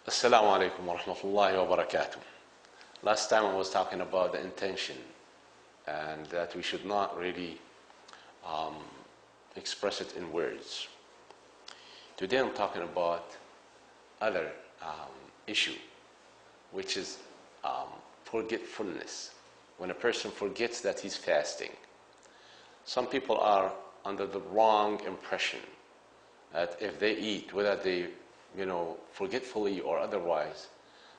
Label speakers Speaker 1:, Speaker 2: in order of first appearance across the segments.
Speaker 1: Assalamu alaikum wa rahmatullahi wa barakatuh. Last time I was talking about the intention and that we should not really express it in words. Today I'm talking about other issue, which is forgetfulness. When a person forgets that he's fasting. Some people are under the wrong impression that if they eat, whether they forgetfully or otherwise,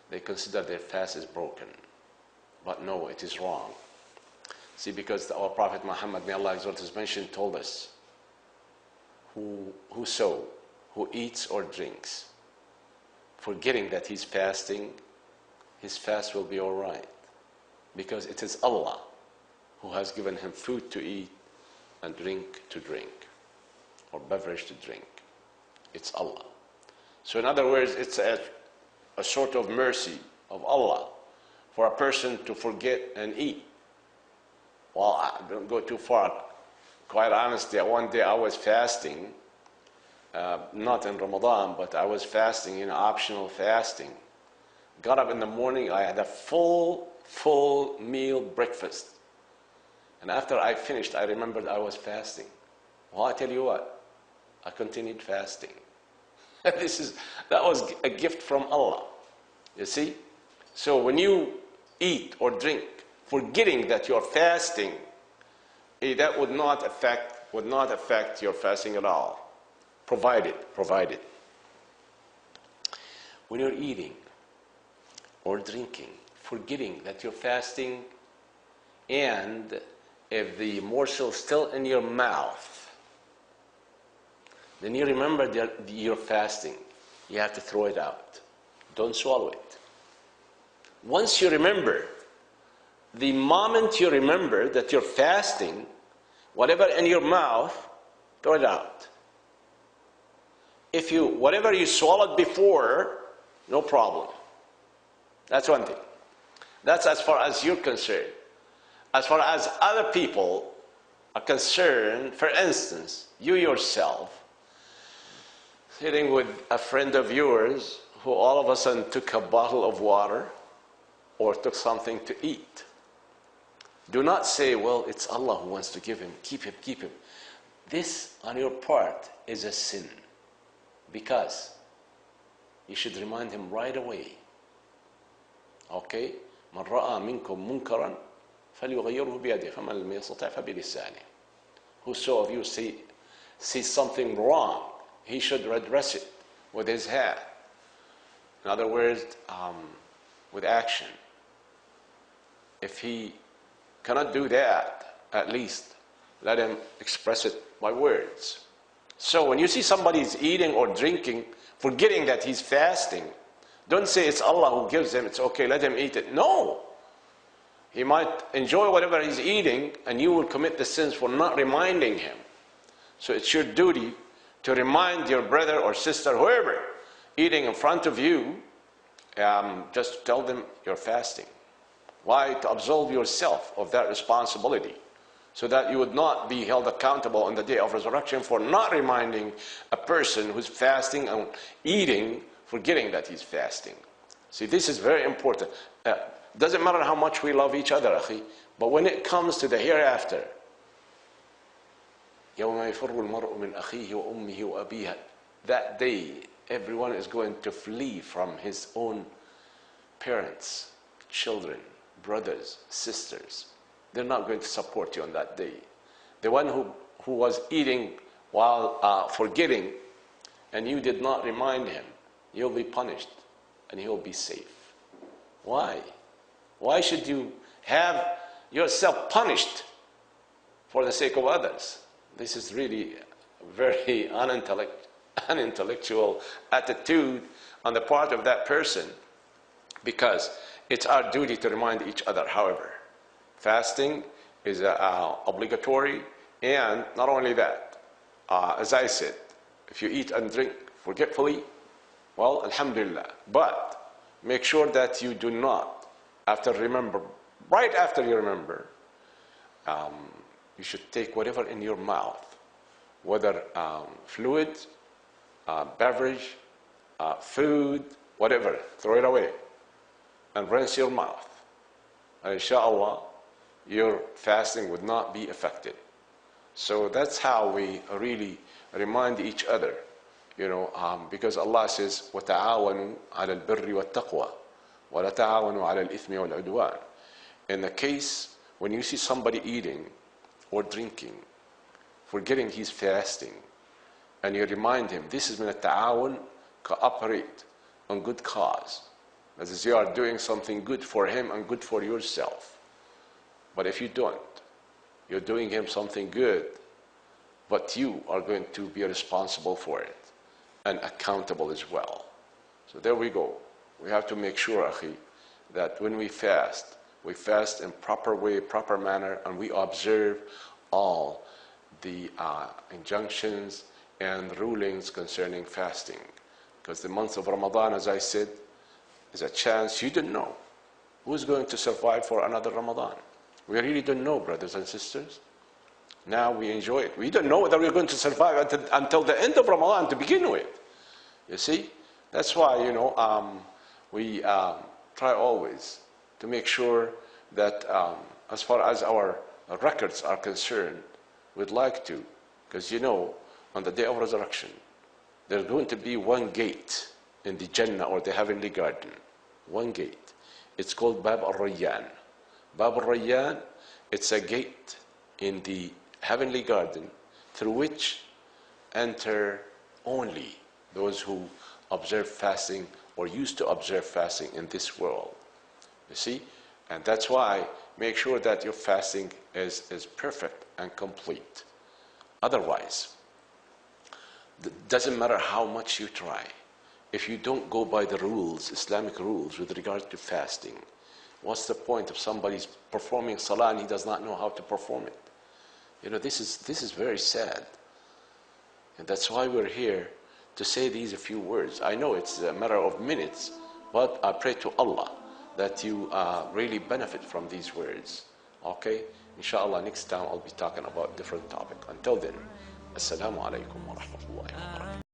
Speaker 1: they consider their fast is broken. But no, it is wrong. See, because our Prophet Muhammad, may Allah exalt his mention, told us, whoso who eats or drinks, forgetting that he's fasting, his fast will be all right. Because it is Allah who has given him food to eat and drink to drink, or beverage to drink. It's Allah. So in other words, it's a sort of mercy of Allah for a person to forget and eat. Well, I don't go too far. Quite honestly, one day I was fasting, not in Ramadan, but I was fasting, optional fasting. Got up in the morning, I had a full meal breakfast. And after I finished, I remembered I was fasting. Well, I tell you what, I continued fasting. That was a gift from Allah. You see? So when you eat or drink, forgetting that you're fasting, that would not affect your fasting at all. Provided. When you're eating or drinking, forgetting that you're fasting, and if the morsel is still in your mouth, then you remember that you're fasting. You have to throw it out. Don't swallow it. Once you remember, the moment you remember that you're fasting, whatever in your mouth, throw it out. Whatever you swallowed before, no problem. That's one thing. That's as far as you're concerned. As far as other people are concerned, for instance, you yourself, sitting with a friend of yours who all of a sudden took a bottle of water or took something to eat. Do not say, well, it's Allah who wants to give him. Keep him. This, on your part, is a sin. Because you should remind him right away. Okay? من رأى منكم منكرا فليغيره بيده فمن لم يستطع فبلسانه. Whoso of you sees something wrong, he should redress it with his hand. In other words, with action. If he cannot do that, at least let him express it by words. So when you see somebody is eating or drinking, forgetting that he's fasting, don't say it's Allah who gives him, it's okay, let him eat it. No. He might enjoy whatever he's eating, and you will commit the sins for not reminding him. So it's your duty to remind your brother or sister, whoever, eating in front of you, just tell them you're fasting. Why? To absolve yourself of that responsibility, so that you would not be held accountable on the day of resurrection for not reminding a person who's fasting and eating, forgetting that he's fasting. See, this is very important. Doesn't matter how much we love each other, akhi, but when it comes to the hereafter, يَوْمَ يَفِرُّ الْمَرْءُ مِنْ أَخِيهِ وَأُمِّهِ وَأَبِيهِ, that day, everyone is going to flee from his own parents, children, brothers, sisters. They're not going to support you on that day. The one who was eating while forgetting, and you did not remind him, you'll be punished, and he'll be safe. Why? Why should you have yourself punished for the sake of others? This is really a very unintellectual attitude on the part of that person, because it's our duty to remind each other. However, fasting is obligatory, and not only that, as I said, if you eat and drink forgetfully, well, alhamdulillah, but make sure that you do not, right after you remember, you should take whatever in your mouth, whether fluid, beverage, food, whatever, throw it away and rinse your mouth. And inshallah, your fasting would not be affected. So that's how we really remind each other, because Allah says, وَتَعَاوَنُوا عَلَى الْبِرِّ وَالتَّقْوَى وَلَا تَعَاوَنُوا عَلَى الْإِثْمِ وَالْعُدْوَانِ. In the case when you see somebody eating or drinking, forgetting he's fasting, and you remind him, this is min al-ta'awun, cooperate on good cause. That is, you are doing something good for him and good for yourself. But if you don't, you're doing him something good, but you are going to be responsible for it and accountable as well. So there we go. We have to make sure, akhi, that when we fast in proper way, proper manner, and we observe all the injunctions and rulings concerning fasting. Because the month of Ramadan, as I said, is a chance you don't know who's going to survive for another Ramadan. We really don't know, brothers and sisters. Now we enjoy it. We don't know whether we're going to survive until the end of Ramadan to begin with. You see? That's why, we try always to make sure that as far as our records are concerned, we'd like to, because on the day of resurrection, there's going to be one gate in the Jannah or the heavenly garden. One gate. It's called Bab al-Rayyan. Bab al-Rayyan, it's a gate in the heavenly garden through which enter only those who observe fasting or used to observe fasting in this world. You see? And that's why make sure that your fasting is perfect and complete. Otherwise, it doesn't matter how much you try. If you don't go by the rules, Islamic rules with regard to fasting, what's the point of somebody's performing salah and he does not know how to perform it? This is very sad. And that's why we're here to say these a few words. I know it's a matter of minutes, but I pray to Allah that you really benefit from these words. Okay? Inshallah, next time I'll be talking about different topic. Until then, Assalamu alaikum wa rahmatullahi wa barakatuh.